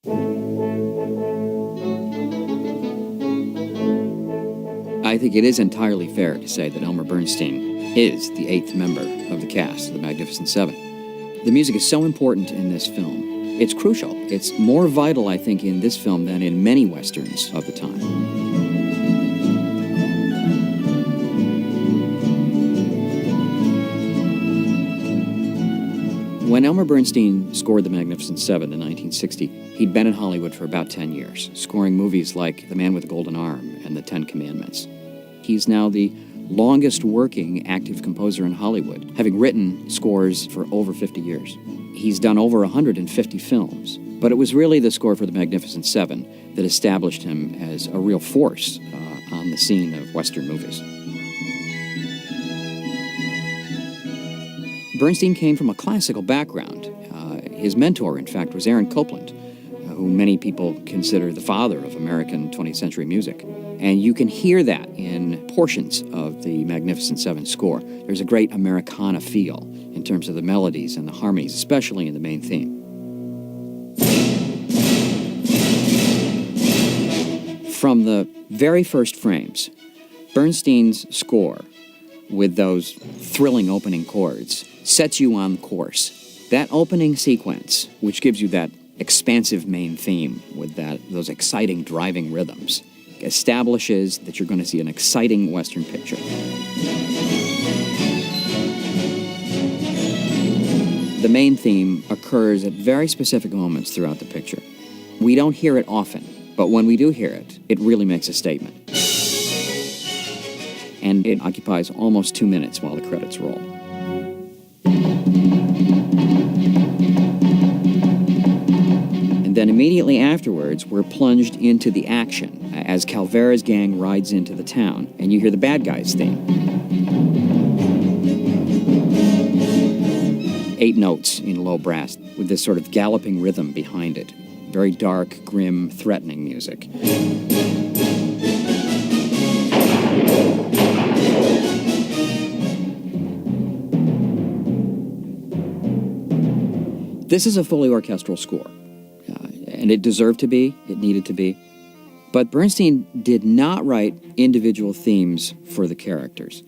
I think it is entirely fair to say that Elmer Bernstein is the eighth member of the cast of the Magnificent Seven. The music is so important in this film. It's crucial. It's more vital, I think, in this film than in many westerns of the time. When Elmer Bernstein scored The Magnificent Seven in 1960, he'd been in Hollywood for about 10 years, scoring movies like The Man with the Golden Arm and The Ten Commandments. He's now the longest-working active composer in Hollywood, having written scores for over 50 years. He's done over 150 films, but it was really the score for The Magnificent Seven that established him as a real force on the scene of Western movies. Bernstein came from a classical background. His mentor, in fact, was Aaron Copland, who many people consider the father of American 20th century music. And you can hear that in portions of the Magnificent Seven score. There's a great Americana feel in terms of the melodies and the harmonies, especially in the main theme. From the very first frames, Bernstein's score, with those thrilling opening chords, sets you on course. That opening sequence, which gives you that expansive main theme with those exciting driving rhythms, establishes that you're going to see an exciting Western picture. The main theme occurs at very specific moments throughout the picture. We don't hear it often, but when we do hear it, it really makes a statement. And it occupies almost 2 minutes while the credits roll. And then immediately afterwards, we're plunged into the action as Calvera's gang rides into the town, and you hear the bad guys' theme. 8 notes in low brass with this sort of galloping rhythm behind it. Very dark, grim, threatening music. This is a fully orchestral score, and it deserved to be, it needed to be. But Bernstein did not write individual themes for the characters.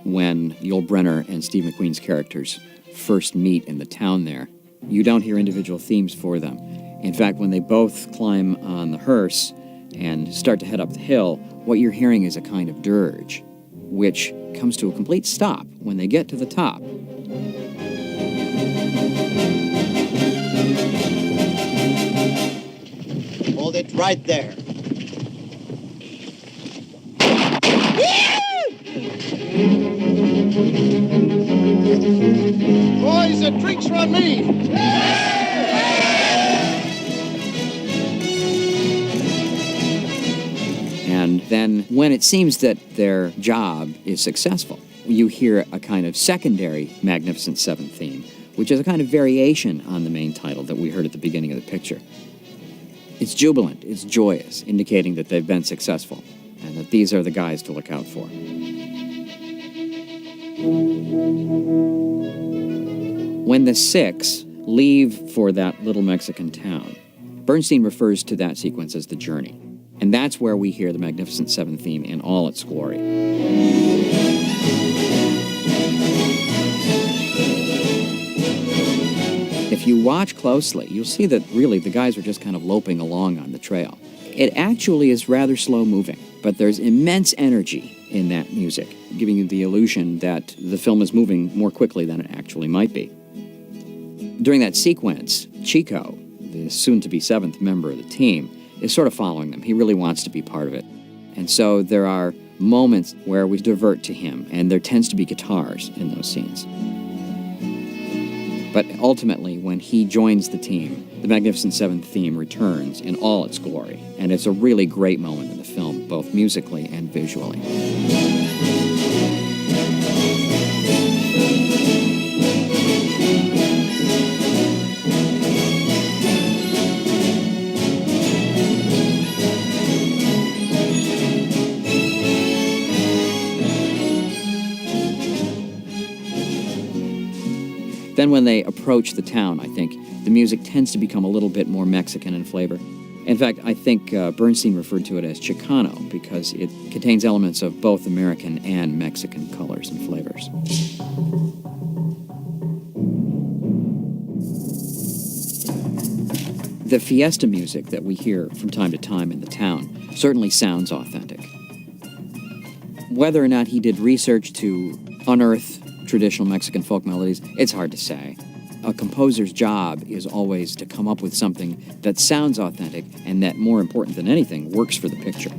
When Yul Brynner and Steve McQueen's characters first meet in the town there, you don't hear individual themes for them. In fact, when they both climb on the hearse and start to head up the hill, what you're hearing is a kind of dirge, which comes to a complete stop when they get to the top. Hold it right there. Boys, the drinks are on me. And then when it seems that their job is successful, you hear a kind of secondary Magnificent Seven theme, which is a kind of variation on the main title that we heard at the beginning of the picture. It's jubilant, it's joyous, indicating that they've been successful and that these are the guys to look out for. When the six leave for that little Mexican town, Bernstein refers to that sequence as the journey. And that's where we hear the Magnificent Seven theme in all its glory. If you watch closely, you'll see that really the guys are just kind of loping along on the trail. It actually is rather slow moving, but there's immense energy in that music, giving you the illusion that the film is moving more quickly than it actually might be. During that sequence, Chico, the soon-to-be seventh member of the team, is sort of following them. He really wants to be part of it. And so there are moments where we divert to him, and there tends to be guitars in those scenes. But ultimately, when he joins the team, the Magnificent Seven theme returns in all its glory, and it's a really great moment in the film, both musically and visually. Then when they approach the town, I think the music tends to become a little bit more Mexican in flavor. In fact, I think Bernstein referred to it as Chicano because it contains elements of both American and Mexican colors and flavors. The fiesta music that we hear from time to time in the town certainly sounds authentic. Whether or not he did research to unearth traditional Mexican folk melodies, it's hard to say. A composer's job is always to come up with something that sounds authentic and that, more important than anything, works for the picture.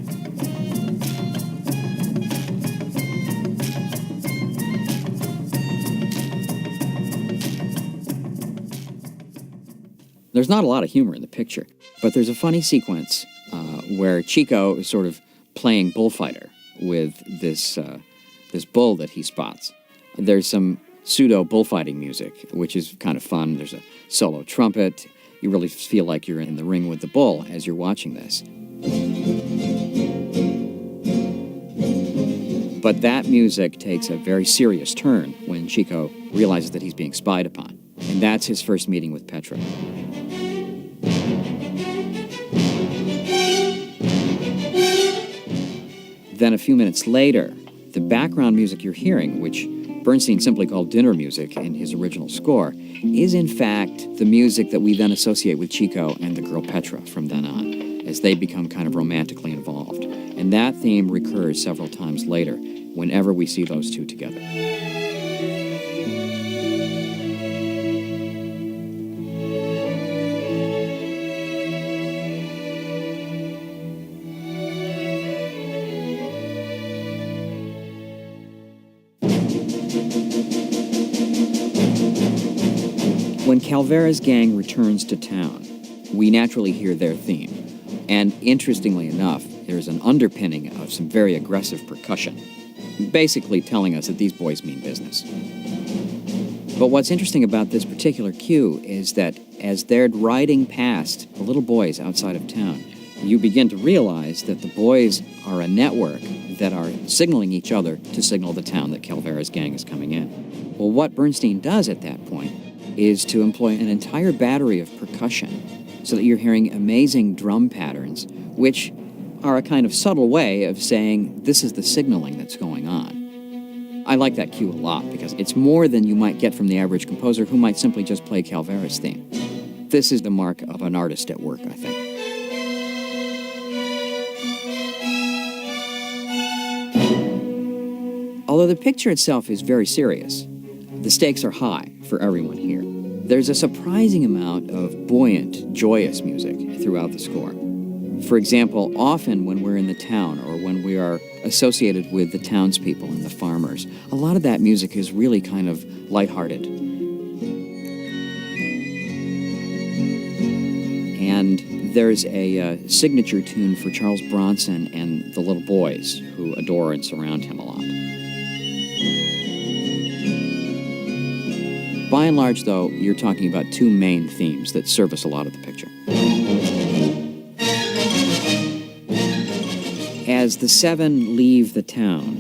There's not a lot of humor in the picture, but there's a funny sequence where Chico is sort of playing bullfighter with this bull that he spots. There's some pseudo bullfighting music, which is kind of fun. There's a solo trumpet. You really feel like you're in the ring with the bull as you're watching this. But that music takes a very serious turn when Chico realizes that he's being spied upon. And that's his first meeting with Petra. Then a few minutes later, the background music you're hearing, which Bernstein simply called dinner music in his original score, is in fact the music that we then associate with Chico and the girl Petra from then on, as they become kind of romantically involved. And that theme recurs several times later, whenever we see those two together. When Calvera's gang returns to town, we naturally hear their theme. And interestingly enough, there's an underpinning of some very aggressive percussion, basically telling us that these boys mean business. But what's interesting about this particular cue is that as they're riding past the little boys outside of town, you begin to realize that the boys are a network that are signaling each other to signal the town that Calvera's gang is coming in. Well, what Bernstein does at that point is to employ an entire battery of percussion so that you're hearing amazing drum patterns, which are a kind of subtle way of saying this is the signaling that's going on. I like that cue a lot because it's more than you might get from the average composer who might simply just play Calvera's theme. This is the mark of an artist at work, I think. Although the picture itself is very serious, the stakes are high for everyone here. There's a surprising amount of buoyant, joyous music throughout the score. For example, often when we're in the town or when we are associated with the townspeople and the farmers, a lot of that music is really kind of lighthearted. And there's a signature tune for Charles Bronson and the little boys who adore and surround him a lot. By and large, though, you're talking about two main themes that service a lot of the picture. As the seven leave the town,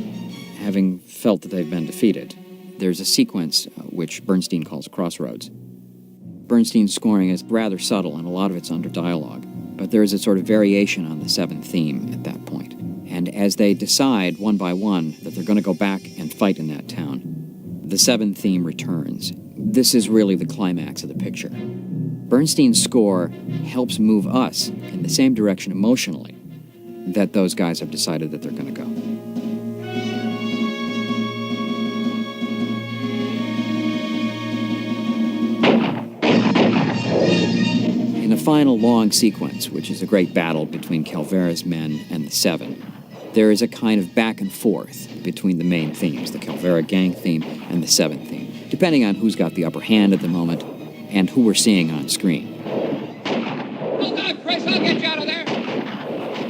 having felt that they've been defeated, there's a sequence which Bernstein calls Crossroads. Bernstein's scoring is rather subtle, and a lot of it's under dialogue, but there is a sort of variation on the seventh theme at that point. And as they decide, one by one, that they're going to go back and fight in that town, the seventh theme returns. This is really the climax of the picture. Bernstein's score helps move us in the same direction emotionally that those guys have decided that they're going to go. In a final long sequence, which is a great battle between Calvera's men and the Seven, there is a kind of back and forth between the main themes, the Calvera gang theme and the Seven theme, depending on who's got the upper hand at the moment and who we're seeing on screen. Look out, Chris! I'll get you out of there!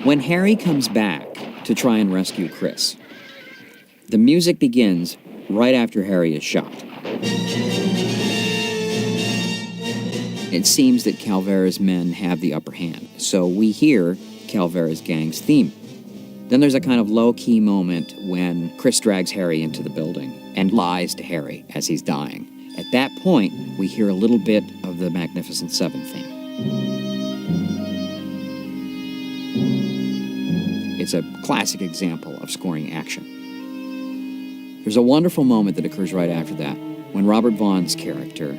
When Harry comes back to try and rescue Chris, the music begins right after Harry is shot. It seems that Calvera's men have the upper hand, so we hear Calvera's gang's theme. Then there's a kind of low-key moment when Chris drags Harry into the building and lies to Harry as he's dying. At that point, we hear a little bit of of the Magnificent Seven theme. It's a classic example of scoring action. There's a wonderful moment that occurs right after that, when Robert Vaughn's character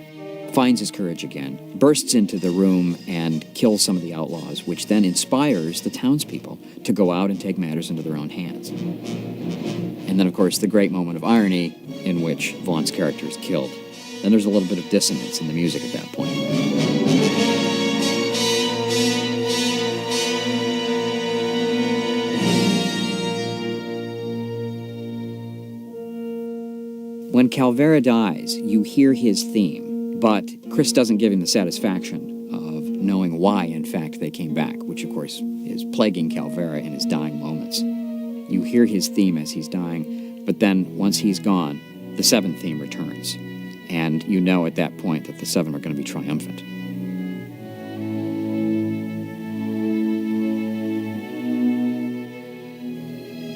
finds his courage again, bursts into the room and kills some of the outlaws, which then inspires the townspeople to go out and take matters into their own hands. And then, of course, the great moment of irony in which Vaughn's character is killed. Then there's a little bit of dissonance in the music at that point. When Calvera dies, you hear his theme, but Chris doesn't give him the satisfaction of knowing why, in fact, they came back, which, of course, is plaguing Calvera in his dying moments. You hear his theme as he's dying, but then, once he's gone, the seventh theme returns. And you know at that point that the seven are going to be triumphant.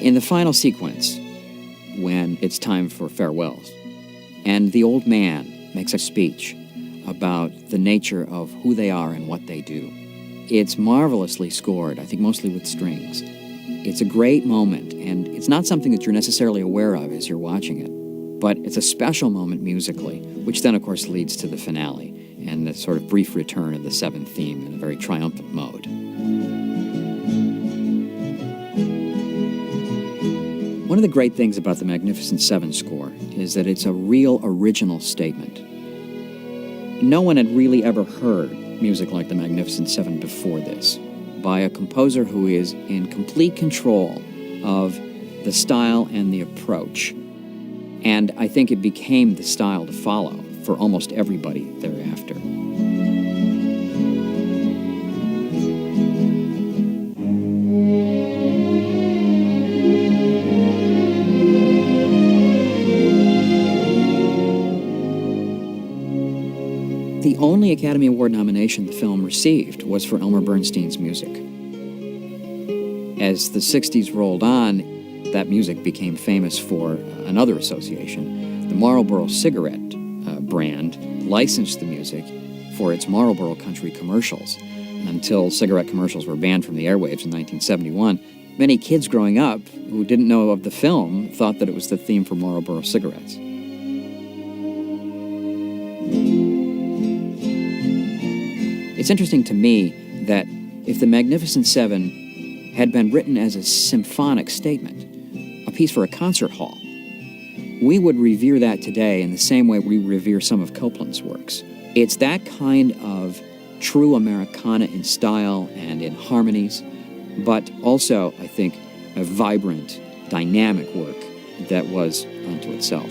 In the final sequence, when it's time for farewells, and the old man makes a speech about the nature of who they are and what they do, it's marvelously scored, I think mostly with strings. It's a great moment, and it's not something that you're necessarily aware of as you're watching it, but it's a special moment musically, which then, of course, leads to the finale and the sort of brief return of the seventh theme in a very triumphant mode. One of the great things about the Magnificent Seven score is that it's a real original statement. No one had really ever heard music like the Magnificent Seven before this, by a composer who is in complete control of the style and the approach. And I think it became the style to follow for almost everybody thereafter. The only Academy Award nomination the film received was for Elmer Bernstein's music. As the 60s rolled on, that music became famous for another association. The Marlboro cigarette brand licensed the music for its Marlboro country commercials until cigarette commercials were banned from the airwaves in 1971. Many kids growing up who didn't know of the film thought that it was the theme for Marlboro cigarettes. It's interesting to me that if the Magnificent Seven had been written as a symphonic statement, a piece for a concert hall, we would revere that today in the same way we revere some of Copland's works. It's that kind of true Americana in style and in harmonies, but also, I think, a vibrant, dynamic work that was unto itself.